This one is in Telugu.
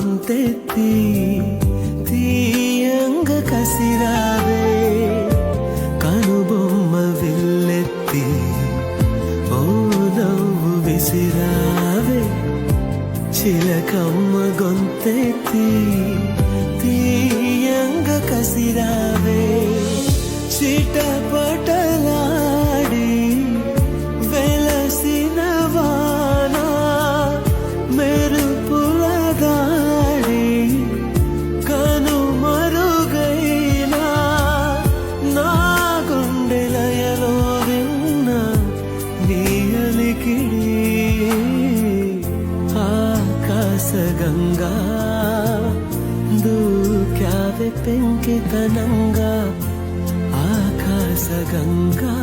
గొంతెత్తి తీయంగ కసిరావే కనుబొమ్మ విల్లెత్తి ఓ నవ్వు విసిరావే చిలకమ్మ గొంతెత్తి తీయంగ కసిరావే చిటపటలాడి వెలసిన వాన మెరుపుల దాడి కనుమరుగైనా నా గుండెలయలో విన్న నీ అలికిడి ఆకాశగంగా దూకావె పెంకితనంగా ఆకాశగంగా